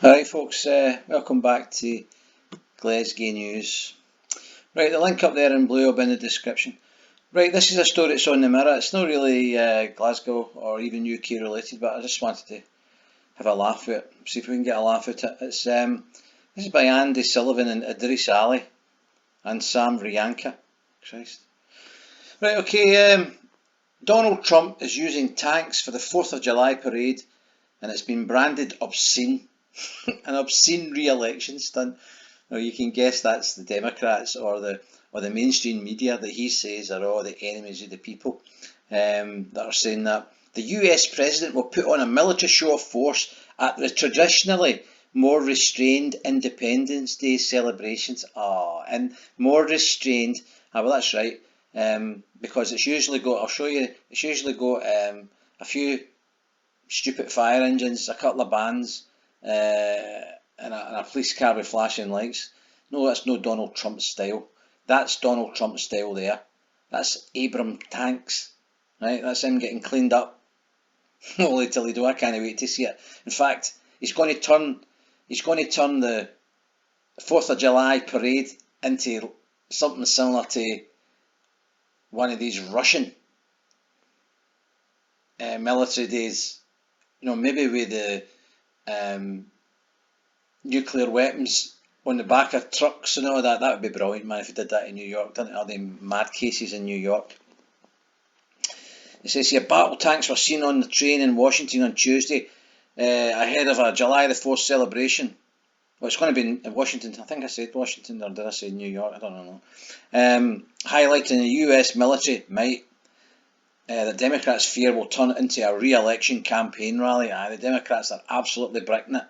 Alright folks, welcome back to Glesga News. Right, the link up there in blue will be in the description. Right, this is a story that's on the Mirror. It's not really Glasgow or even UK related, but I just wanted to have a laugh at it, see if we can get a laugh at it. This is by Andy Sullivan and Idris Ali and Sam Rianka. Christ. Right, okay, Donald Trump is using tanks for the 4th of July parade and it's been branded obscene. An obscene re-election stunt. Now you can guess that's the Democrats or the mainstream media that he says are all the enemies of the people that are saying that. The US president will put on a military show of force at the traditionally more restrained Independence Day celebrations. And more restrained. Well, that's right. Because it's usually got, I'll show you, it's usually got a few stupid fire engines, a couple of bands, and a police car with flashing lights. No, that's no Donald Trump style. That's Donald Trump style there. That's Abram tanks, right? That's him getting cleaned up. Holy Toledo! I can't wait to see it. In fact, he's going to turn the 4th of July parade into something similar to one of these Russian military days. You know, maybe with the nuclear weapons on the back of trucks and all that. That would be brilliant, man, if he did that in New York. Didn't it? All the mad cases in New York. It says here, battle tanks were seen on the train in Washington on Tuesday ahead of a July the 4th celebration. Well, it's going to be in Washington. I think I said Washington, or did I say New York? I don't know. Highlighting the US military might that Democrats fear will turn into a re-election campaign rally. The Democrats are absolutely bricking it.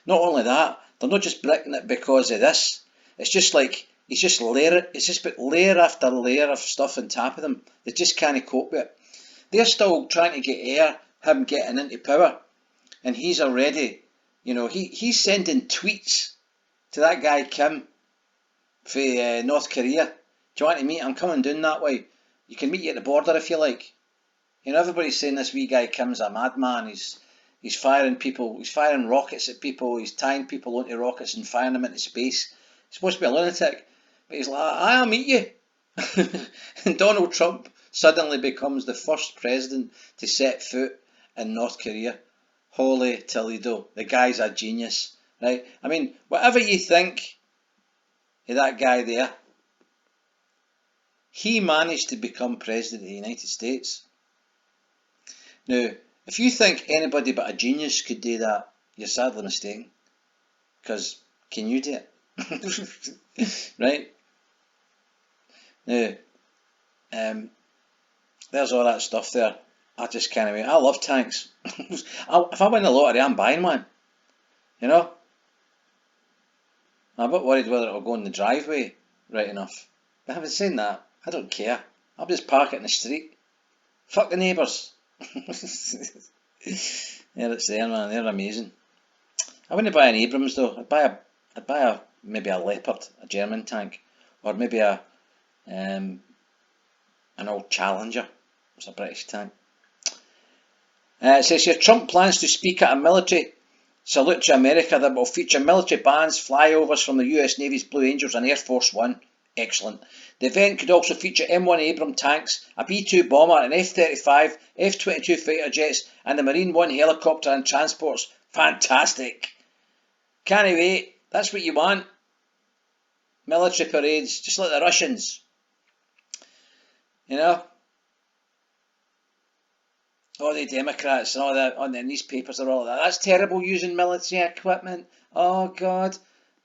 Not only that, they're not just bricking it because of this. It's just like it's just layer after layer of stuff on top of them. They just can't cope with it. They're still trying to get him getting into power, and he's already, he's sending tweets to that guy Kim for North Korea. Do you want to meet? I'm coming down that way. You can meet you at the border if you like. Everybody's saying this wee guy Kim's a madman. He's firing people. He's firing rockets at people. He's tying people onto rockets and firing them into space. He's supposed to be a lunatic, but he's like, I'll meet you. And Donald Trump suddenly becomes the first president to set foot in North Korea. Holy Toledo, the guy's a genius, right? I mean, whatever you think of that guy there, he managed to become president of the United States. Now, if you think anybody but a genius could do that, you're sadly mistaken. Because, can you do it? Right? Now, there's all that stuff there. I just can't wait. I love tanks. If I win the lottery, I'm buying one. I'm a bit worried whether it'll go in the driveway right enough. But having said that, I don't care. I'll just park it in the street. Fuck the neighbours. There it's there, man. They're amazing. I wouldn't buy an Abrams though. I'd buy maybe a Leopard, a German tank, or maybe an old Challenger. It's a British tank. It says here, Trump plans to speak at a military salute to America that will feature military bands, flyovers from the US Navy's Blue Angels and Air Force One. Excellent. The event could also feature M1 Abrams tanks, a B-2 bomber, an F-35, F-22 fighter jets, and the Marine One helicopter and transports. Fantastic. Can't wait. That's what you want. Military parades, just like the Russians. All the Democrats and all that on the newspapers are all like that. That's terrible using military equipment. Oh God.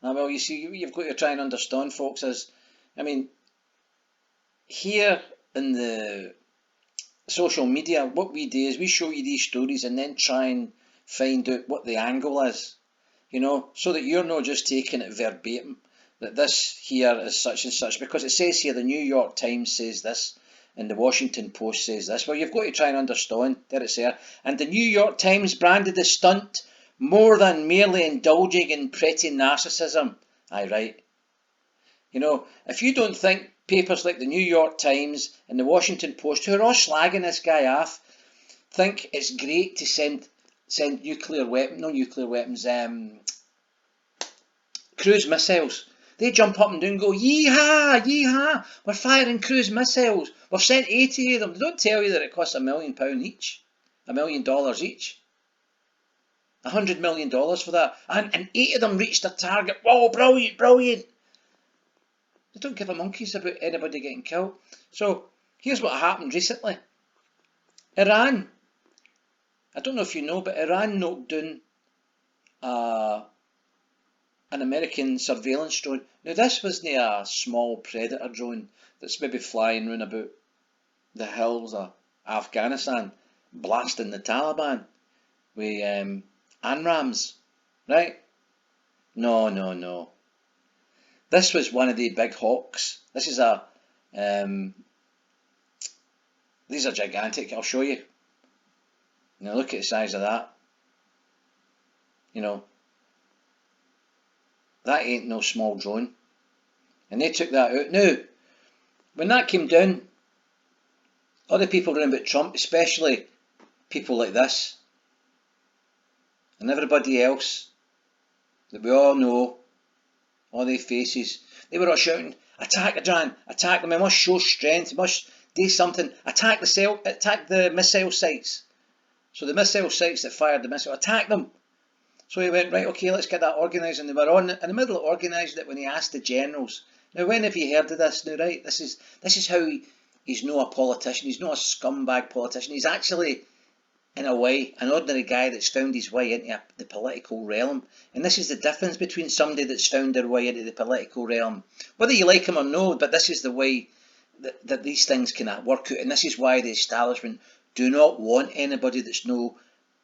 Well, you see, you've got to try and understand, folks, here in the social media, what we do is we show you these stories and then try and find out what the angle is, so that you're not just taking it verbatim, that this here is such and such, because it says here the New York Times says this and the Washington Post says this. Well, you've got to try and understand. There it's there. And the New York Times branded the stunt more than merely indulging in petty narcissism. Aye, right. If you don't think papers like the New York Times and the Washington Post, who are all slagging this guy off, think it's great to send nuclear weapons, cruise missiles. They jump up and down and go, yee-haw, yee-haw, we're firing cruise missiles. We've sent 80 of them. They don't tell you that it costs £1 million each. $1 million each. $100 million for that. And 8 of them reached their target. Whoa, brilliant, brilliant. They don't give a monkeys about anybody getting killed. So, here's what happened recently. Iran. I don't know if you know, but Iran knocked down an American surveillance drone. Now this wasn't a small predator drone that's maybe flying round about the hills of Afghanistan, blasting the Taliban with ANRAMs, right? No. This was one of the big hawks. This is these are gigantic. I'll show you. Now look at the size of that. You know, that ain't no small drone. And they took that out. Now, when that came down, all the people around about Trump, especially people like this, and everybody else that we all know, all their faces, they were all shouting, attack Iran, attack them, we must show strength, we must do something, attack the missile sites. So the missile sites that fired the missile, attack them. So he went, right, okay, let's get that organised. And they were in the middle of organising it when he asked the generals. Now, when have you heard of this? Now, right, this is how he's not a politician. He's not a scumbag politician. He's actually, in a way, an ordinary guy that's found his way into the political realm. And this is the difference between somebody that's found their way into the political realm. Whether you like him or no, but this is the way that these things can work out. And this is why the establishment do not want anybody that's no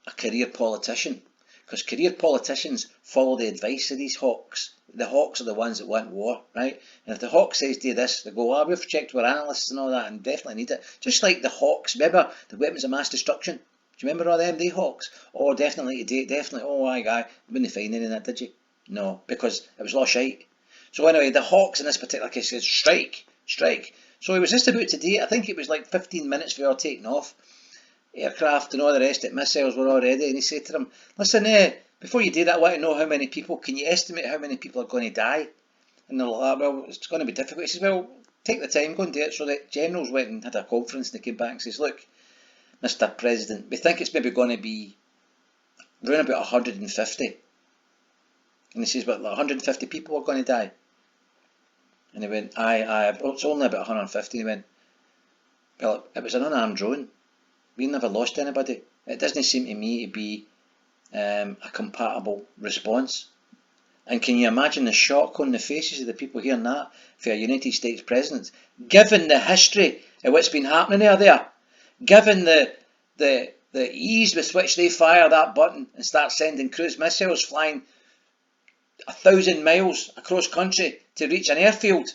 a career politician. Because career politicians follow the advice of these hawks. The hawks are the ones that want war, right? And if the hawk says do this, they go, we've checked with analysts and all that and definitely need it. Just like the hawks, remember the weapons of mass destruction? Do you remember all them, the hawks? Oh, definitely today, definitely. Oh, aye, guy, you wouldn't find any of that, did you? No, because it was all shite. So anyway, the hawks in this particular case said, strike. So he was just about to do it. I think it was like 15 minutes before taking off. Aircraft and all the rest of it, missiles were all ready, and he said to them, listen, before you do that, I want to know how many people, can you estimate how many people are going to die? And they're like, well, it's going to be difficult. He says, well, take the time, go and do it. So the generals went and had a conference, and they came back and says, look, Mr. President, we think it's maybe going to be around about 150. And he says, but 150 people are going to die. And he went, aye, it's only about 150. And he went, well, it was an unarmed drone. We never lost anybody. It doesn't seem to me to be a compatible response. And can you imagine the shock on the faces of the people hearing that for a United States President? Given the history of what's been happening there, given the ease with which they fire that button and start sending cruise missiles flying 1,000 miles across country to reach an airfield.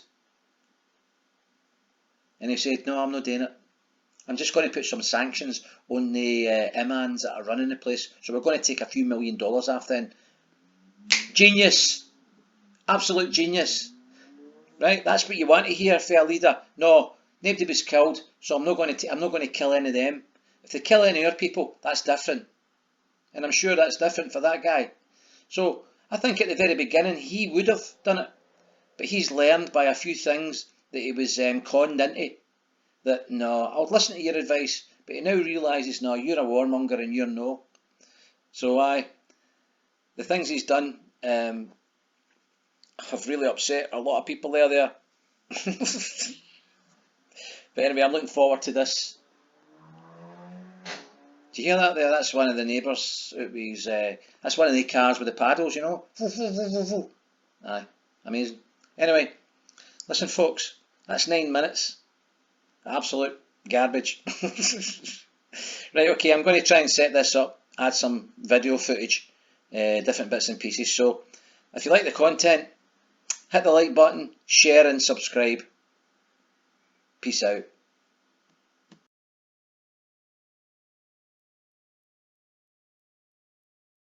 And he said, no, I'm not doing it. I'm just going to put some sanctions on the imams that are running the place. So we're going to take a few $1 million off then. Genius. Absolute genius. Right? That's what you want to hear for a leader. No, nobody was killed, so I'm not going to kill any of them. If they kill any of our people, that's different. And I'm sure that's different for that guy. So I think at the very beginning he would have done it. But he's learned by a few things that he was conned into. That, no, I'll listen to your advice, but he now realises, no, you're a warmonger and you're no. So the things he's done have really upset a lot of people there. But anyway, I'm looking forward to this. Do you hear that there? That's one of the neighbours. That's one of the cars with the paddles, you know. Aye, amazing. Anyway, listen folks, that's 9 minutes. Absolute garbage. Right, okay, I'm going to try and set this up, add some video footage, different bits and pieces. So if you like the content, hit the like button, share and subscribe. Peace out.